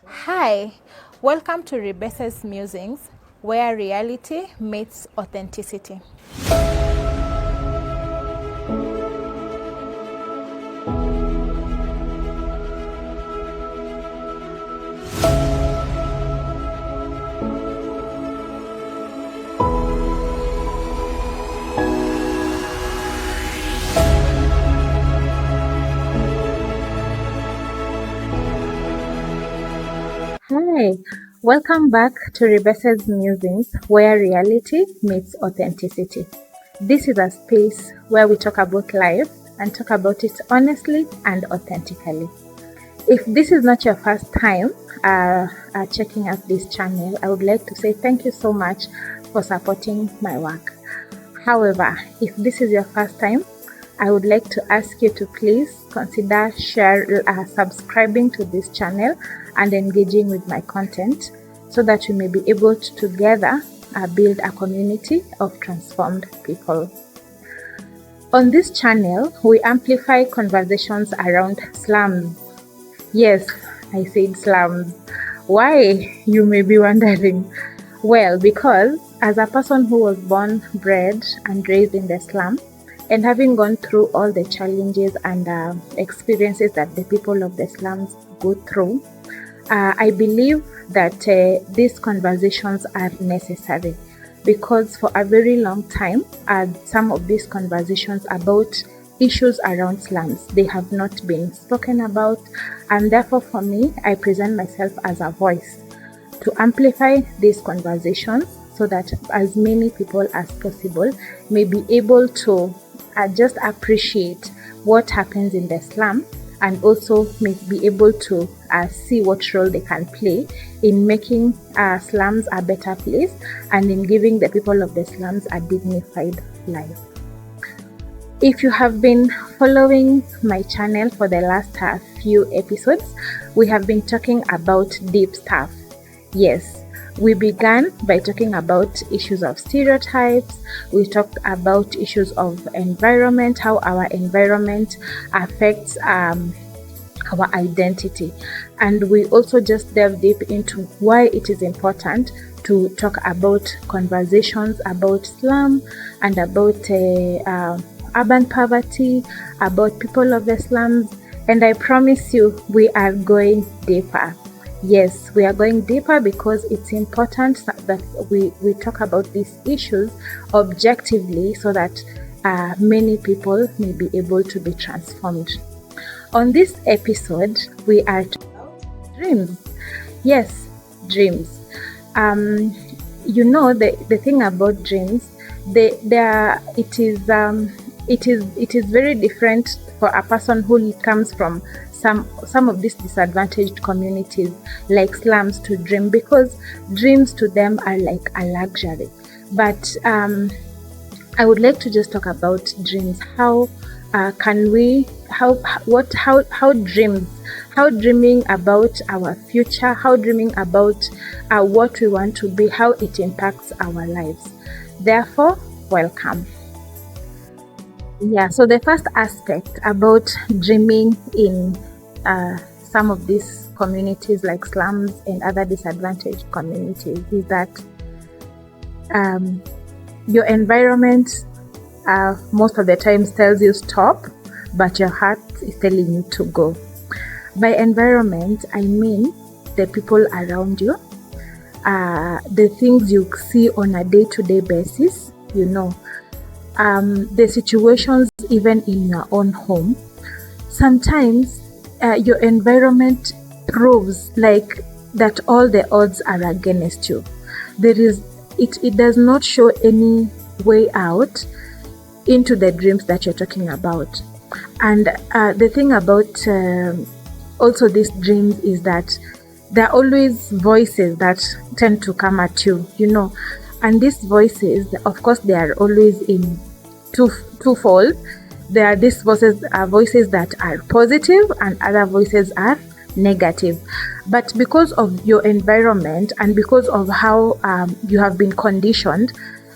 Hi, welcome to RIBESE'S Musings, where reality meets authenticity. Hi, welcome back to RIBESE'S Musings, where reality meets authenticity. This is a space where we talk about life and talk about it honestly and authentically. If this is not your first time checking out this channel, I would like to say thank you so much for supporting my work. However, if this is your first time, I would like to ask you to please consider subscribing to this channel and engaging with my content so that we may be able to together build a community of transformed people. On this channel, we amplify conversations around slums. Yes, I said slums. Why, you may be wondering? Well, because as a person who was born, bred, and raised in the slum, and having gone through all the challenges and experiences that the people of the slums go through, I believe that these conversations are necessary, because for a very long time, some of these conversations about issues around slums, they have not been spoken about, and therefore for me, I present myself as a voice to amplify these conversations so that as many people as possible may be able to just appreciate what happens in the slum, and also may be able to see what role they can play in making slums a better place and in giving the people of the slums a dignified life. If you have been following my channel for the last few episodes, we have been talking about deep stuff. Yes, we began by talking about issues of stereotypes. We talked about issues of environment, how our environment affects our identity. And we also just delved deep into why it is important to talk about conversations about slum and about urban poverty, about people of the slums. And I promise you, we are going deeper. Yes, we are going deeper because it's important that we talk about these issues objectively so that many people may be able to be transformed. On this episode, we are talking about dreams. Yes, dreams. The thing about dreams, it is very different for a person who comes from some of these disadvantaged communities like slums to dream, because dreams to them are like a luxury. But I would like to just talk about dreams. How dreaming about our future, how dreaming about what we want to be, how it impacts our lives. Therefore, welcome. Yeah, so the first aspect about dreaming in some of these communities like slums and other disadvantaged communities is that your environment most of the times tells you stop, but your heart is telling you to go. By environment, I mean the people around you, the things you see on a day-to-day basis, the situations even in your own home. Sometimes your environment proves like that all the odds are against you. It does not show any way out into the dreams that you're talking about. And the thing about also these dreams is that there are always voices that tend to come at you, and these voices, of course, they are always in twofold. There are these voices that are positive and other voices are negative. But because of your environment and because of how you have been conditioned,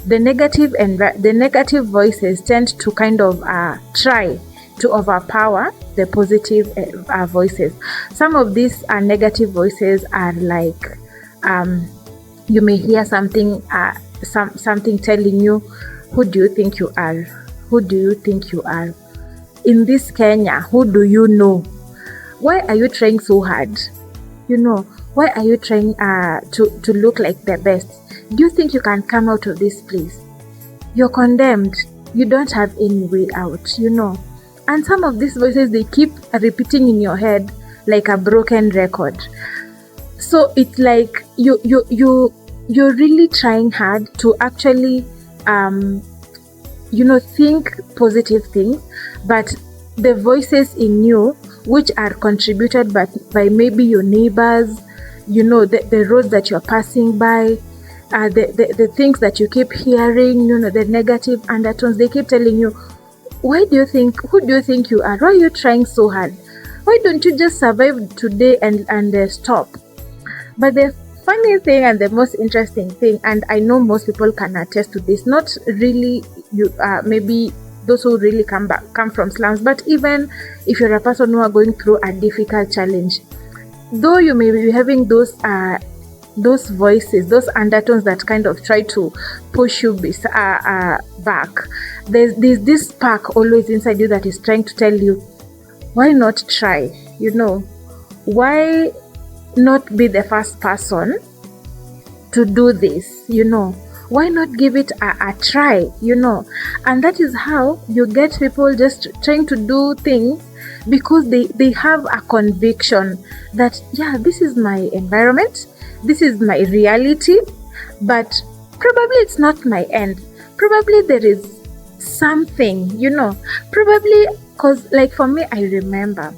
the negative voices tend to kind of try to overpower the positive voices. Some of these negative voices are like, you may hear something something telling you, who do you think you are? Who do you think you are? In this Kenya, who do you know? Why are you trying so hard? Why are you trying to look like the best? Do you think you can come out of this place? You're condemned. You don't have any way out, And some of these voices, they keep repeating in your head like a broken record. So it's like you're really trying hard to actually think positive things, but the voices in you, which are contributed by maybe your neighbors, the roads that you're passing by, the things that you keep hearing, the negative undertones, they keep telling you, who do you think you are? Why are you trying so hard? Why don't you just survive today and stop? But the funny thing and the most interesting thing, and I know most people can attest to this, not really maybe those who really come from slums, but even if you're a person who are going through a difficult challenge, though you may be having those voices, those undertones that kind of try to push you back, there's this spark always inside you that is trying to tell you, why not try? Why not be the first person to do this? Why not give it a try? And that is how you get people just trying to do things because they have a conviction that, yeah, this is my environment, this is my reality, but probably it's not my end. Probably there is something, probably, because like for me, I remember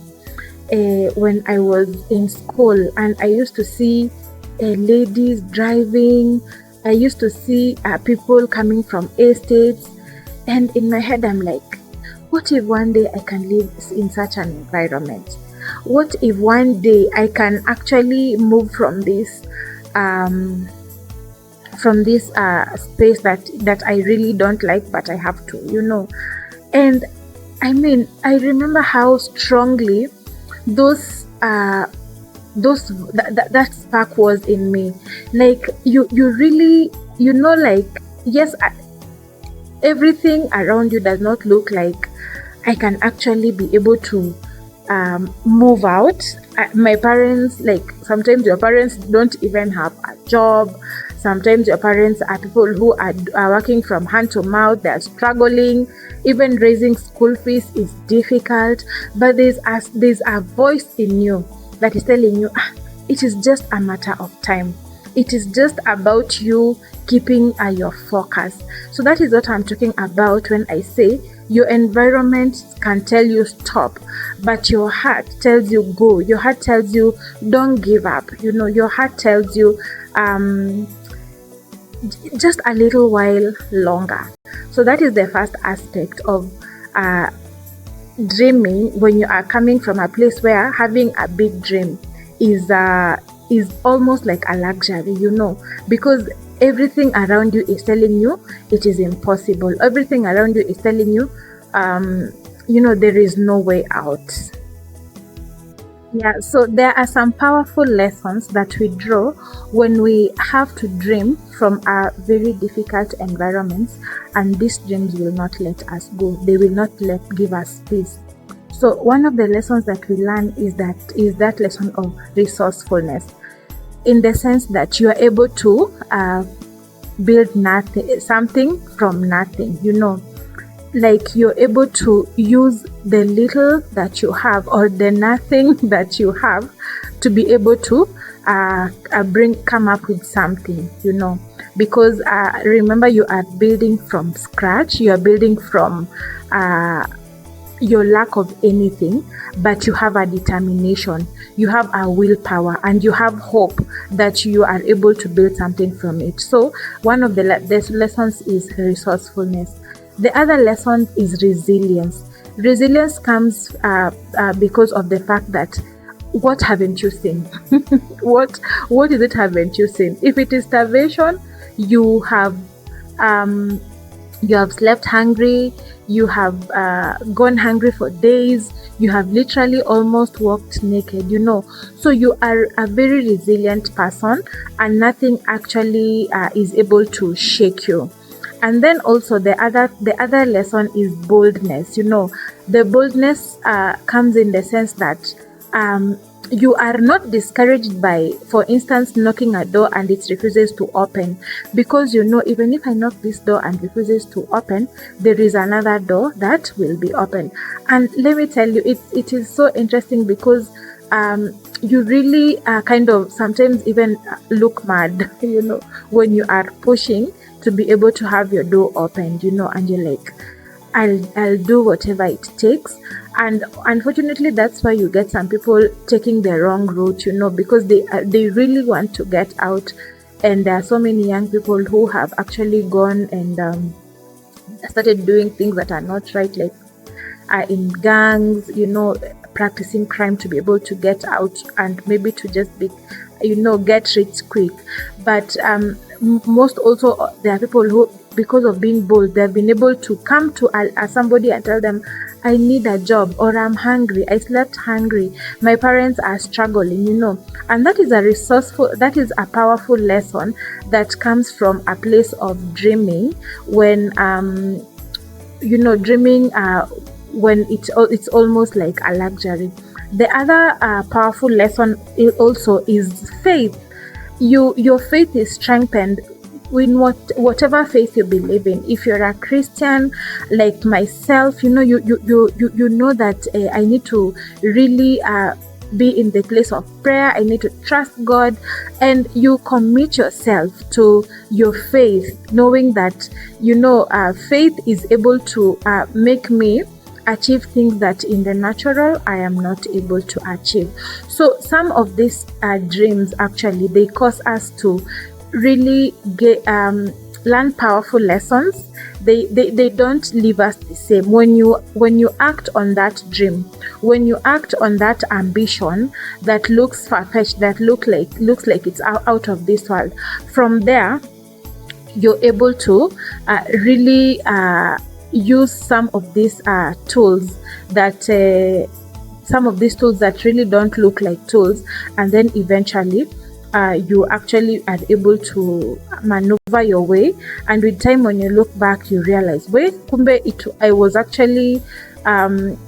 when I was in school and I used to see ladies driving, I used to see people coming from estates, and in my head I'm like, what if one day I can live in such an environment? What if one day I can actually move from this space that I really don't like, but I have to, And I mean, I remember how strongly that spark was in me. Like you really, like, yes, everything around you does not look like I can actually be able to move out. My parents, like, sometimes your parents don't even have a job. Sometimes your parents are people who are working from hand to mouth. They're struggling. Even raising school fees is difficult. But there's a voice in you that is telling you, it is just a matter of time. It is just about you keeping your focus. So that is what I'm talking about when I say your environment can tell you stop, but your heart tells you go. Your heart tells you don't give up. Your heart tells you just a little while longer. So that is the first aspect of dreaming, when you are coming from a place where having a big dream is almost like a luxury, because everything around you is telling you it is impossible. Everything around you is telling you, there is no way out. Yeah, so there are some powerful lessons that we draw when we have to dream from our very difficult environments, and these dreams will not let us go. They will not give us peace. So one of the lessons that we learn is that lesson of resourcefulness, in the sense that you are able to build something from nothing. Like you're able to use the little that you have, or the nothing that you have, to be able to come up with something, because remember, you are building from scratch. You are building from your lack of anything, but you have a determination, you have a willpower, and you have hope that you are able to build something from it. So one of the lessons is resourcefulness. The other lesson is resilience. Resilience comes because of the fact that, what haven't you seen? What is it haven't you seen? If it is starvation, you have slept hungry, you have gone hungry for days, you have literally almost walked naked, so you are a very resilient person, and nothing actually is able to shake you. And then also the other lesson is boldness. The boldness comes in the sense that you are not discouraged by, for instance, knocking a door and it refuses to open, because even if I knock this door and refuses to open, there is another door that will be open. And let me tell you, it is so interesting, because you really kind of sometimes even look mad, when you are pushing to be able to have your door opened, and you're like, I'll do whatever it takes. And unfortunately, that's why you get some people taking the wrong route, because they really want to get out. And there are so many young people who have actually gone and started doing things that are not right, like in gangs, practicing crime to be able to get out, and maybe to just be, get rich quick. But most also, there are people who, because of being bold, they've been able to come to somebody and tell them, I need a job, or I'm hungry, I slept hungry, my parents are struggling, and that is a powerful lesson that comes from a place of dreaming, when dreaming when it's almost like a luxury. The other powerful lesson also is faith. Your faith is strengthened in whatever faith you believe in. If you're a Christian like myself, you know that I need to really be in the place of prayer. I need to trust God, and you commit yourself to your faith, knowing that faith is able to make me achieve things that in the natural I am not able to achieve. So some of these dreams, actually, they cause us to really learn powerful lessons. They don't leave us the same. When you act on that dream, when you act on that ambition that looks far-fetched, that looks like it's out of this world, from there you're able to really use some of these tools that really don't look like tools, and then eventually you actually are able to maneuver your way. And with time, when you look back, you realize, wait, kumbe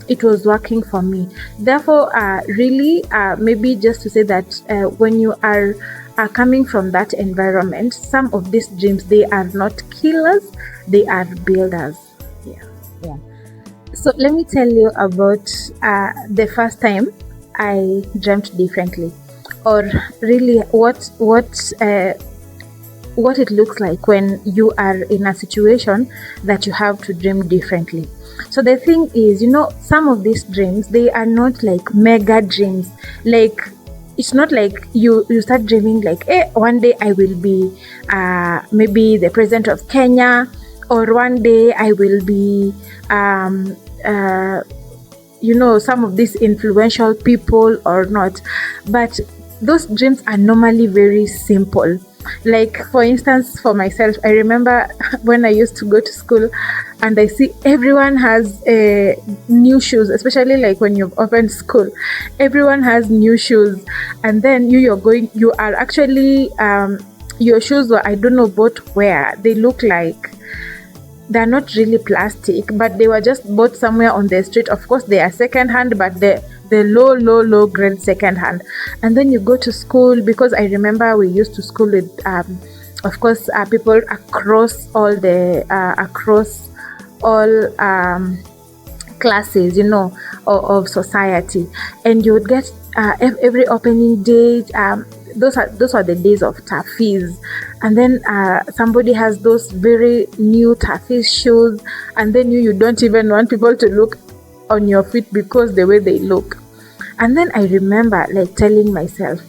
it was working for me. Therefore, really, maybe just to say that when you are coming from that environment, some of these dreams, they are not killers, they are builders. Yeah. So let me tell you about the first time I dreamt differently, or really what it looks like when you are in a situation that you have to dream differently. So the thing is, some of these dreams, they are not like mega dreams. Like, it's not like you start dreaming like, hey, one day I will be maybe the president of Kenya, or one day I will be some of these influential people, or not. But those dreams are normally very simple. Like, for instance, for myself, I remember when I used to go to school and I see everyone has new shoes, especially like when you've opened school, everyone has new shoes. And then you are actually, your shoes were, I don't know, bought where. They look like they're not really plastic, but they were just bought somewhere on the street. Of course, they are second hand, but the low grade second hand. And then you go to school, because I remember we used to school with of course people across all classes of society, and you would get every opening day, those are the days of tafis, and then somebody has those very new tafis shoes, and then you don't even want people to look on your feet because the way they look. And then I remember like telling myself,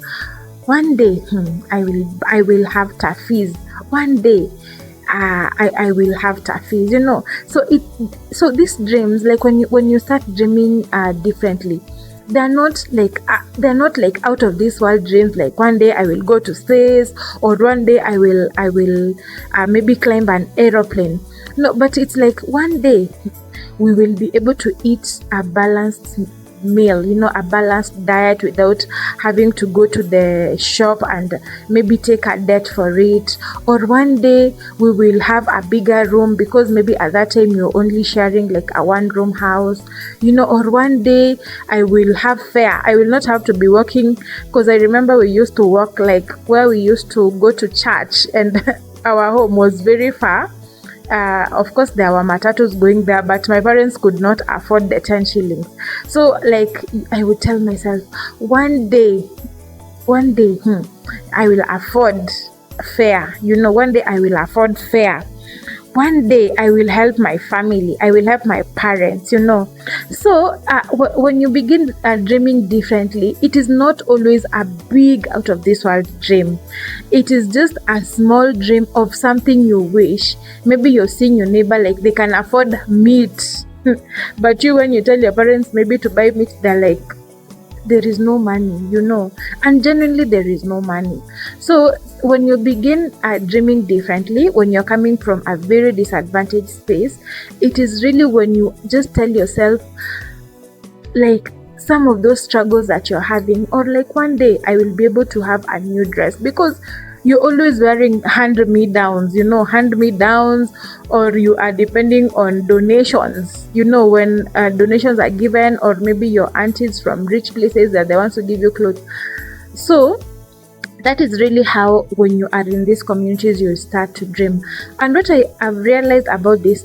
one day I will have tafis. One day I will have tafis. So these dreams, like when you start dreaming differently, they're not like out of this world dreams, like one day I will go to space, or one day I will maybe climb an aeroplane. No, but it's like one day we will be able to eat a balanced meal, a balanced diet without having to go to the shop and maybe take a debt for it. Or one day we will have a bigger room, because maybe at that time you're only sharing like a one room house, or one day I will have fare. I will not have to be working, because I remember we used to work like where we used to go to church, and our home was very far. Of course there were matatus going there, but my parents could not afford the 10 shillings. So like I would tell myself, one day I will afford fare. One day I will afford fare. One day I will help my family, I will help my parents. So when you begin dreaming differently, it is not always a big out of this world dream. It is just a small dream of something you wish. Maybe you're seeing your neighbor like they can afford meat but when you tell your parents maybe to buy meat, they're like, there is no money, and genuinely there is no money. So when you begin dreaming differently, when you're coming from a very disadvantaged space, it is really when you just tell yourself like some of those struggles that you're having, or like one day I will be able to have a new dress, because you're always wearing hand-me-downs, hand-me-downs, or you are depending on donations, when donations are given, or maybe your aunties from rich places that they want to give you clothes. So that is really how, when you are in these communities, you start to dream. And what I have realized about these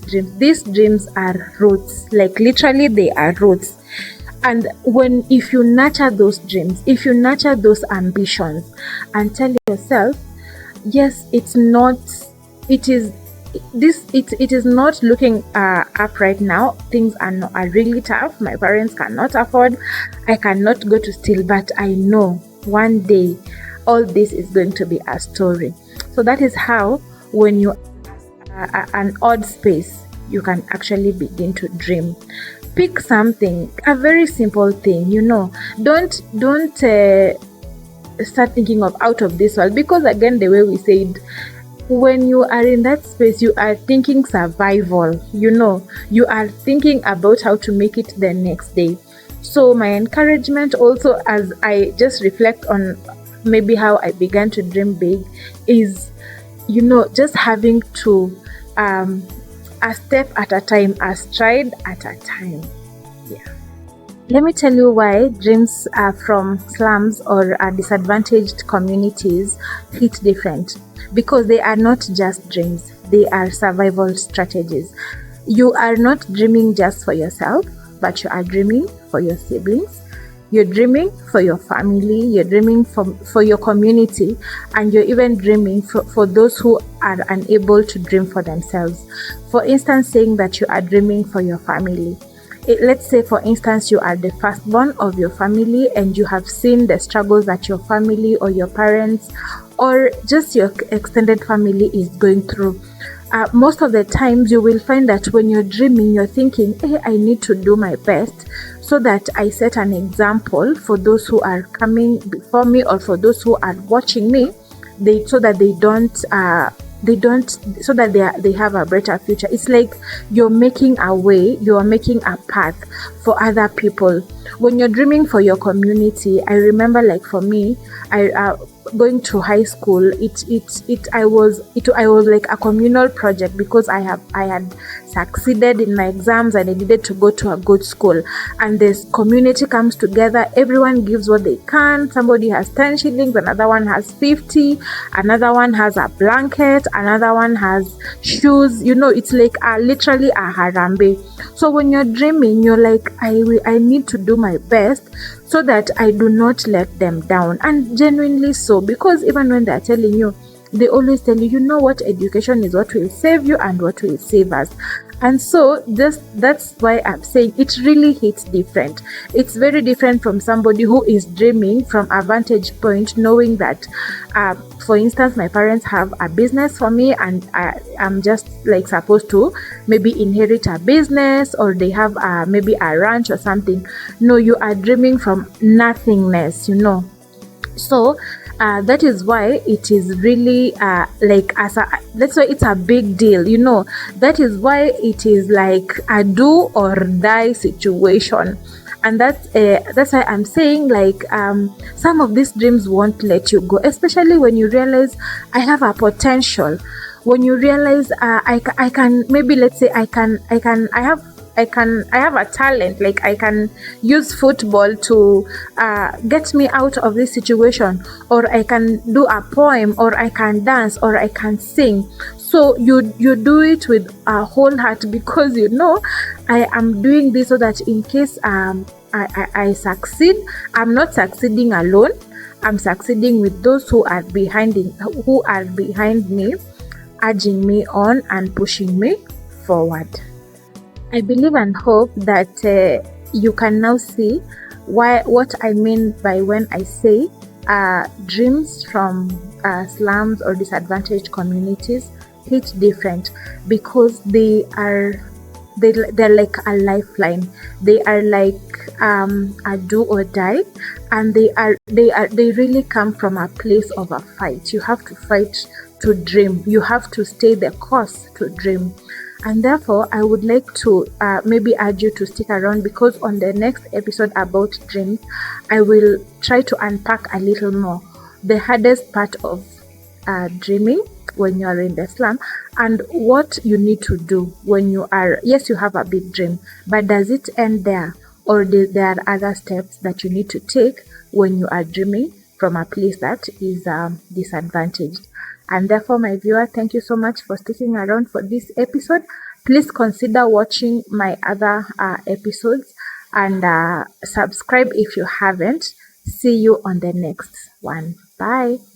dreams are roots, like literally they are roots. And if you nurture those dreams, if you nurture those ambitions, and tell yourself, yes, it is not looking up right now. Things are really tough. My parents cannot afford. I cannot go to steal, but I know one day all this is going to be a story. So that is how, when you are an odd space, you can actually begin to dream. Pick something, a very simple thing, don't start thinking of out of this world, because again, the way we said, when you are in that space, you are thinking survival, you are thinking about how to make it the next day. So my encouragement also, as I just reflect on maybe how I began to dream big, is just having to a step at a time, a stride at a time. Yeah. Let me tell you why dreams from slums or disadvantaged communities hit different. Because they are not just dreams, they are survival strategies. You are not dreaming just for yourself, but you are dreaming for your siblings. You're dreaming for your family, you're dreaming for your community, and you're even dreaming for those who are unable to dream for themselves. For instance, saying that you are dreaming for your family. Let's say, for instance, you are the firstborn of your family, and you have seen the struggles that your family or your parents or just your extended family is going through. Most of the times you will find that when you're dreaming, you're thinking, hey, I need to do my best so that I set an example for those who are coming before me, or for those who are watching me, so that they have a better future. It's like you're making a way, you're making a path for other people. When you're dreaming for your community, I remember, like for me, going to high school, I was like a communal project, because I had succeeded in my exams and I needed to go to a good school, and this community comes together, everyone gives what they can. Somebody has 10 shillings, another one has 50, another one has a blanket, another one has shoes. It's like literally a harambe. So when you're dreaming, you're like, I need to do my best so that I do not let them down. And genuinely so, because even when they're telling you, they always tell you, what, education is what will save you and what will save us. And so that's why I'm saying it really hits different. It's very different from somebody who is dreaming from a vantage point, knowing that, for instance, my parents have a business for me, and I'm just like supposed to maybe inherit a business, or they have maybe a ranch or something. No, you are dreaming from nothingness, So That is why it is really that's why it's a big deal, that is why it is like a do or die situation. And that's why I'm saying, like, some of these dreams won't let you go, especially when you realize I have a potential, when you realize I can, maybe let's say I have a talent, like I can use football to get me out of this situation, or I can do a poem, or I can dance, or I can sing. So you do it with a whole heart, because I am doing this so that in case I succeed, I'm not succeeding alone. I'm succeeding with those who are behind me, urging me on and pushing me forward. I believe and hope that you can now see what I mean by when I say dreams from slums or disadvantaged communities hit different, because they're like a lifeline. They are like a do or die, and they really come from a place of a fight. You have to fight to dream. You have to stay the course to dream. And therefore, I would like to maybe urge you to stick around, because on the next episode about dreams, I will try to unpack a little more the hardest part of dreaming when you are in the slum, and what you need to do when you have a big dream, but does it end there, or there are other steps that you need to take when you are dreaming from a place that is disadvantaged. And therefore, my viewer, thank you so much for sticking around for this episode. Please consider watching my other episodes, and subscribe if you haven't. See you on the next one. Bye.